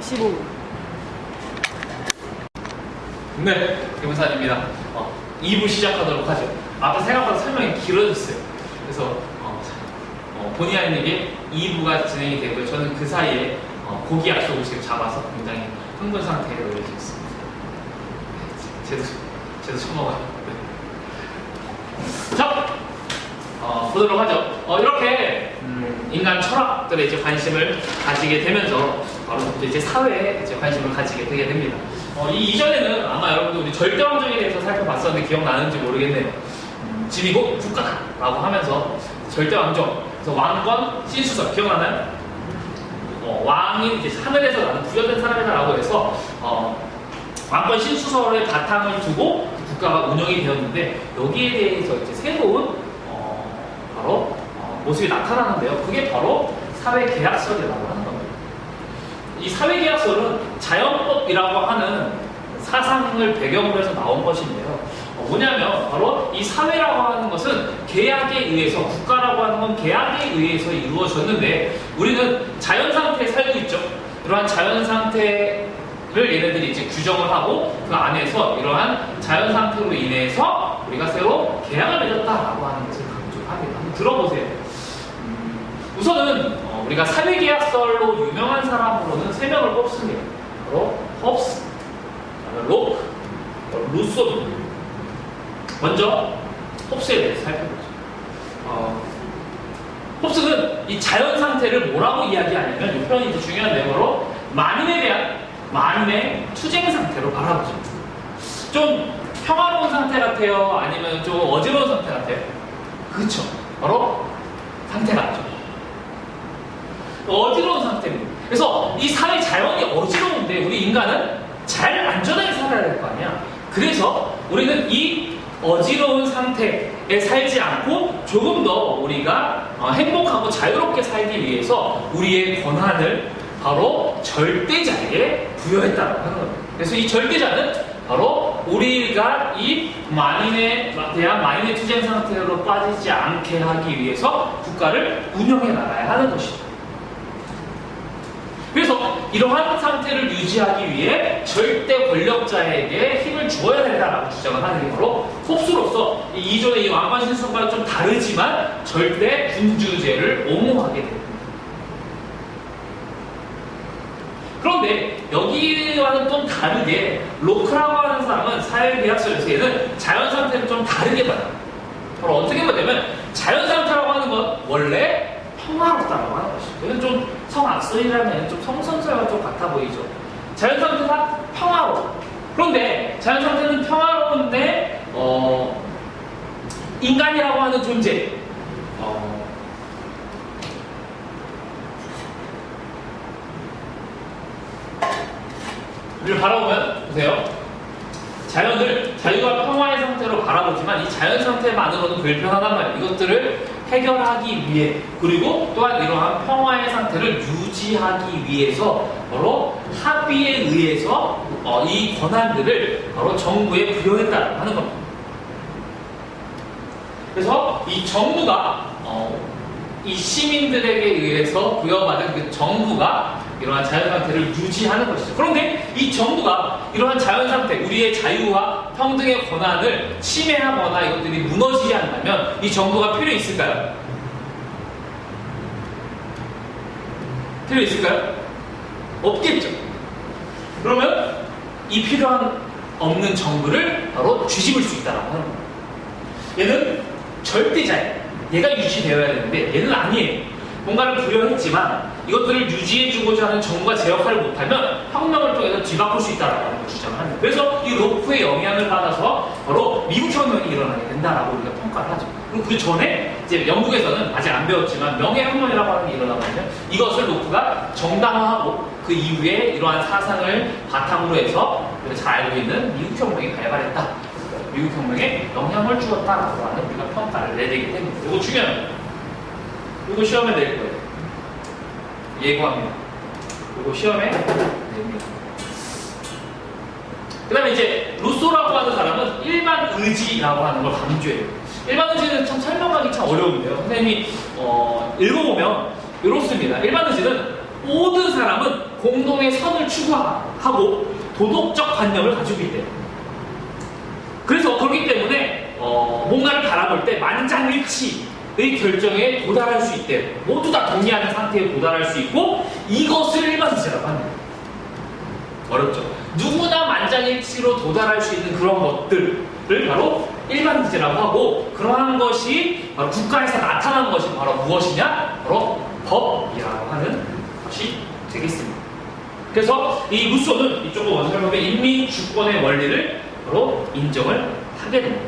15분. 네, 김은산입니다. 2부 시작하도록 하죠. 앞에 생각보다 설명이 길어졌어요. 그래서 본의 아니게 2부가 진행이 되고요. 저는 그 사이에 고기 약속을 지금 잡아서 굉장히 흥분 상태에 놓여져 있습니다. 쟤도 처먹어요. 네. 자, 보도록 하죠. 이렇게 인간 철학들에 이제 관심을 가지게 되면서 바로 이제 사회에 이제 관심을 가지게 되게 됩니다. 이 이전에는 아마 여러분들 우리 절대왕정에 대해서 살펴봤었는데 기억나는지 모르겠네요. 집이 곧 국가다라고 하면서 절대왕정, 그래서 왕권, 신수설 기억나나요? 왕이 이제 하늘에서 나는 부여된 사람이다라고 해서 왕권 신수설의 바탕을 두고 국가가 운영이 되었는데 여기에 대해서 이제 새로운 바로 모습이 나타나는데요. 그게 바로 사회계약설이라고 하는 겁니다. 이 사회계약설은 자연법이라고 하는 사상을 배경으로 해서 나온 것인데요. 뭐냐면 바로 이 사회라고 하는 것은 계약에 의해서, 국가라고 하는 건 계약에 의해서 이루어졌는데 우리는 자연상태에 살고 있죠. 이러한 자연상태를 얘네들이 이제 규정을 하고 그 안에서 이러한 자연상태로 인해서 우리가 새로 계약을 맺었다라고 하는 것을 강조합니다. 한번 들어보세요. 우선은 우리가 사회계약설로 유명한 사람으로는 3명을 꼽습니다. 바로 홉스, 로크, 루소. 먼저 홉스에 대해서 살펴보죠. 홉스는 이 자연 상태를 뭐라고 이야기하냐면 이 표현이 이제 중요한 내용으로 만인에 대한 만인의 투쟁 상태로 바라보죠. 좀 평화로운 상태 같아요? 아니면 좀 어지러운 상태 같아요? 그렇죠. 바로 상태 같죠. 어지러운 상태입니다. 그래서 이 사회 자연이 어지러운데 우리 인간은 잘 안전하게 살아야 될 거 아니야. 그래서 우리는 이 어지러운 상태에 살지 않고 조금 더 우리가 행복하고 자유롭게 살기 위해서 우리의 권한을 바로 절대자에게 부여했다고 하는 겁니다. 그래서 이 절대자는 바로 우리가 이 만인에 대한 만인의 투쟁 상태로 빠지지 않게 하기 위해서 국가를 운영해 나가야 하는 것이죠. 그래서 이러한 상태를 유지하기 위해 절대 권력자에게 힘을 주어야 된다라고 주장을 하는 게 바로 홉스로서 이전의 이 왕관 신수과는 좀 다르지만 절대 군주제를 옹호하게 됩니다. 그런데 여기와는 좀 다르게 로크라고 하는 사람은 사회계약설에서 얘는 자연상태를 좀 다르게 봐요. 바로 어떻게 보냐면 자연상태라고 하는 건 원래 평화롭다고 하는 것이죠. 이건 좀 성악설이라면 좀 성선설과 좀 같아 보이죠. 자연상태가 평화로워. 그런데 자연상태는 평화로운데 인간이라고 하는 존재 를 바라보면 보세요. 자연을 자유와 평화의 상태로 바라보지만 이 자연 상태만으로는 불편하단 말이에요. 이것들을 해결하기 위해 그리고 또한 이러한 평화의 상태를 유지하기 위해서 바로 합의에 의해서 이 권한들을 바로 정부에 부여했다고 하는 겁니다. 그래서 이 정부가 이 시민들에게 의해서 부여받은 그 정부가 이러한 자연상태를 유지하는 것이죠. 그런데 이 정부가 이러한 자연상태, 우리의 자유와 평등의 권한을 침해하거나 이것들이 무너지게 한다면 이 정부가 필요 있을까요? 필요 있을까요? 없겠죠. 그러면 이 필요한 없는 정부를 바로 뒤집을 수 있다고 하는 겁니다. 얘는 절대자예요. 얘가 유지되어야 되는데 얘는 아니에요. 뭔가를 부여했지만 이것들을 유지해주고자 하는 정부가 제 역할을 못하면 혁명을 통해서 뒤바꿀 수 있다는 걸 주장을 합니다. 그래서 이 로크의 영향을 받아서 바로 미국 혁명이 일어나게 된다라고 우리가 평가를 하죠. 그리고 그 전에 이제 영국에서는 아직 안 배웠지만 명예혁명이라고 하는 게 일어나거든요. 이것을 로크가 정당화하고 그 이후에 이러한 사상을 바탕으로 해서 우리가 잘 알고 있는 미국 혁명이 발발했다. 미국 혁명에 영향을 주었다라고 하는 우리가 평가를 내리게 됩니다. 이거 중요합니다. 이거 시험에 낼 거예요. 예고합니다. 이거 시험에 냅니다. 그 다음에 이제 루소라고 하는 사람은 일반 의지라고 하는 걸 강조해요. 일반 의지는 참 설명하기 참 어려운데요. 선생님이 읽어보면 이렇습니다. 일반 의지는 모든 사람은 공동의 선을 추구하고 도덕적 관념을 가지고 있대요. 그래서 그렇기 때문에 뭔가를 바라볼 때 만장일치의 결정에 도달할 수 있대요. 모두 다 동의하는 상태에 도달할 수 있고 이것을 일반주의라고 합니다. 어렵죠? 누구나 만장일치로 도달할 수 있는 그런 것들을 바로 일반주의라고 하고 그러한 것이 바로 국가에서 나타난 것이 바로 무엇이냐? 바로 법이라고 하는 것이 되겠습니다. 그래서 이 루소는 이쪽으로 원서를 보면 인민주권의 원리를 바로 인정을 하게 됩니다.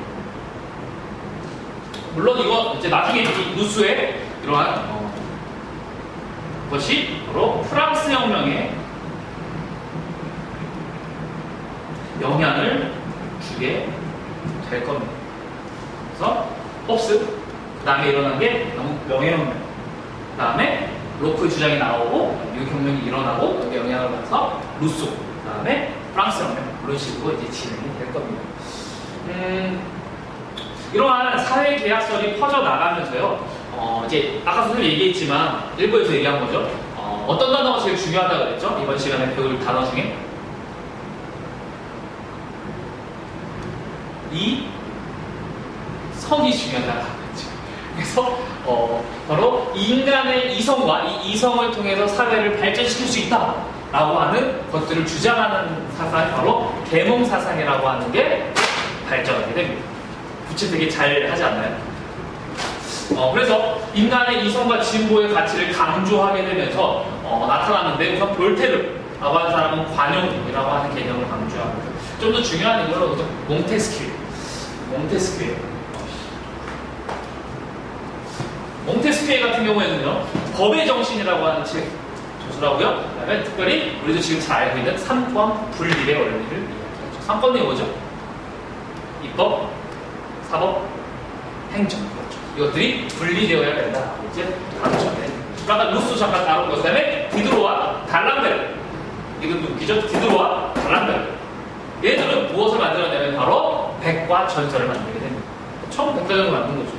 물론 이거 이제 나중에 이 루소의 이러한 것이 바로 프랑스 혁명에 영향을 주게 될 겁니다. 그래서 홉스, 그 다음에 일어난 게 명예혁명, 그 다음에 로크의 주장이 나오고 미국 혁명이 일어나고 여기 영향을 받아서 루소, 그 다음에 프랑스 혁명 이런 식으로 이제 진행이 될 겁니다. 이러한 사회 계약설이 퍼져 나가면서요. 이제 아까 선생님 얘기했지만 일부에서 얘기한 거죠. 어떤 단어가 제일 중요하다고 그랬죠? 이번 시간에 배울 단어 중에 이 성이 중요하다고 했죠. 그래서 바로 인간의 이성과 이 이성을 통해서 사회를 발전시킬 수 있다라고 하는 것들을 주장하는 사상이 바로 계몽 사상이라고 하는 게 발전하게 됩니다. 구체 되게 잘 하지 않나요? 그래서 인간의 이성과 진보의 가치를 강조하게 되면서 나타나는데 우선 볼테르라고 하는 사람은 관용이라고 하는 개념을 강조합니다. 좀 더 중요한 이거는 몽테스큐에 같은 경우에는요 법의 정신이라고 하는 책 저술하고요. 그다음에 특별히 우리도 지금 잘 알고 있는 삼권 분립의 원리를 이야기하죠. 삼권이 뭐죠? 입법, 사법, 행정. 그렇죠. 이것들이 분리되어야 된다. 이제 가르쳐야 돼. 아까 루소 잠깐 다룬 것. 그다음에 디드로와 달람베르. 이것도 웃기죠? 디드로와 달람베르. 얘들은 무엇을 만들었냐면 바로 백과 전설을 만들게 됩니다. 처음 백과전을 만든 거죠.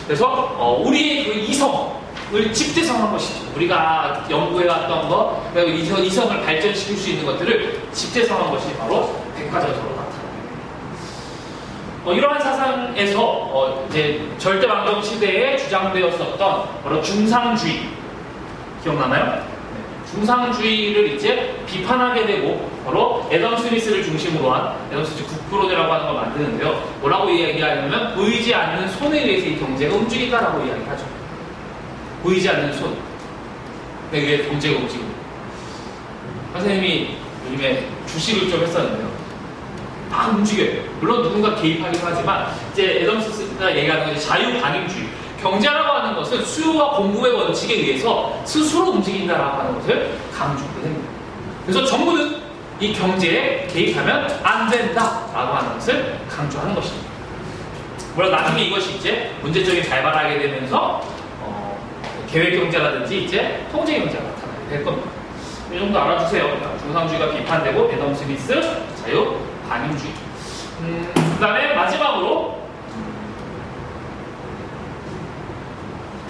그래서 우리의 그 이성을 집대성한 것이죠. 우리가 연구해왔던 거, 그리고 이성을 발전시킬 수 있는 것들을 집대성한 것이 바로 백과전설로 나타납니다. 이러한 사상에서 이제 절대왕정 시대에 주장되었었던 바로 중상주의 기억나나요? 중상주의를 이제 비판하게 되고 바로 애덤 스미스를 중심으로 한 애덤 스미스 국부론이라고 하는 걸 만드는데요. 뭐라고 이야기하냐면 보이지 않는 손에 의해서 이 경제가 움직인다라고 이야기하죠. 보이지 않는 손에 의해 경제가 움직입니다. 선생님이 요즘에 주식을 좀 했었는데요. 막 움직여요. 물론 누군가 개입하기도 하지만 이제 애덤 스미스가 얘기하는 건 자유방임주의. 경제라고 하는 것은 수요와 공급의 원칙에 의해서 스스로 움직인다라고 하는 것을 강조하게 됩니다. 그래서 정부는 이 경제에 개입하면 안 된다라고 하는 것을 강조하는 것입니다. 물론 나중에 이것이 이제 문제점이 발발하게 되면서 계획경제라든지 이제 통제경제가 나타나게 될 겁니다. 이 정도 알아두세요. 중상주의가 비판되고 애덤 스미스, 자유방임주의. 그 다음에 마지막으로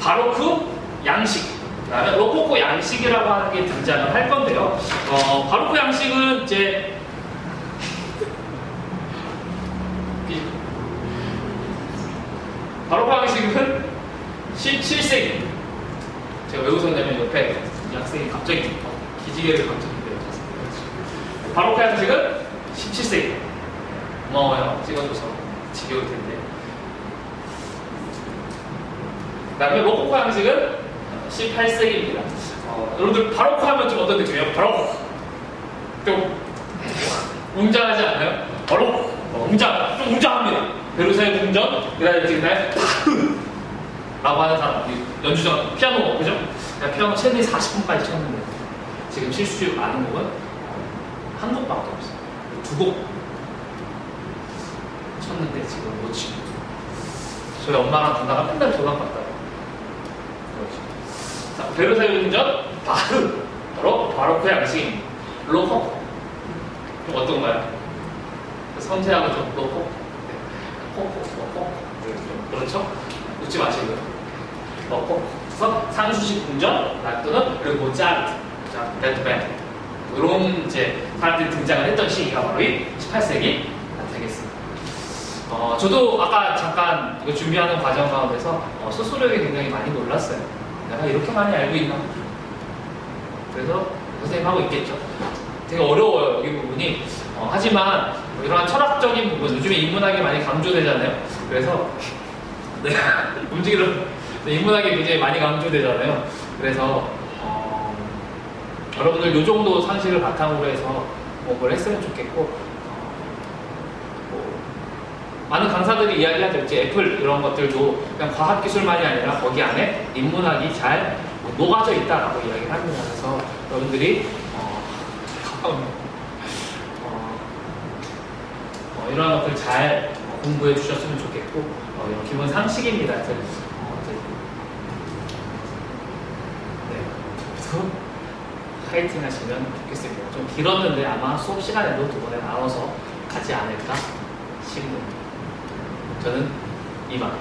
바로크 양식, 그다음에 로코코 양식이라고 하는 게 등장을 할 건데요. 바로크 양식은 이제 바로크 양식은 17세기 제가 왜 웃었냐면 옆에 이 학생이 갑자기 기지개를 갑자기 내려쳤어요. 바로크 양식은 17세기 고마워요. 찍어줘서 지겨울 텐데. 그 다음에 로코코 양식은 18세기입니다. 여러분들 바로크 하면 좀 어떤 느낌이에요? 바로크 좀 웅장하지 않나요? 바로크 좀 웅장합니다. 베르사유 궁전, 그 다음에 라고 하는 사람 연주자 피아노 그죠? 피아노 최대 40분까지 쳤는데 지금 실수 아는 곡은 한 곡밖에 없어요. 두 곡 쳤는데 지금 못 치고 저희 엄마랑 누나가 맨날 도망갔다고. 베르사유 궁전 바로 바로크 양식입니다. 로코코 좀 어떤가요? 섬세하고 좀 로코코 코코 좀 그렇죠? 웃지 마시고요. 로코코 그래서 상수식 궁전, 라또는 그리고 모차르트 자, 데드밴 이런 이제 사람들이 등장을 했던 시기가 바로 이 18세기 되겠습니다. 저도 아까 잠깐 이거 준비하는 과정 가운데서 스스로에게 굉장히 많이 놀랐어요. 내가 이렇게 많이 알고 있나? 그래서 선생님 하고 있겠죠. 되게 어려워요, 여기 부분이. 하지만 뭐 이러한 철학적인 부분, 요즘에 인문학이 많이 강조되잖아요. 그래서 움직이는 인문학이 굉장히 많이 강조되잖아요. 그래서 여러분들 이 정도 상식을 바탕으로 해서 뭘 했으면 좋겠고, 많은 강사들이 이야기하죠. 이제 애플 이런 것들도 그냥 과학기술만이 아니라 거기 안에 인문학이 잘 녹아져 있다라고 이야기를 합니다. 그래서 여러분들이 이런 것들 잘 공부해 주셨으면 좋겠고, 이런 기본 상식입니다. 네. 파이팅 하시면 좋겠습니다. 좀 길었는데 아마 수업 시간에도 두 번에 나눠서 가지 않을까 싶네요. 저는 이만.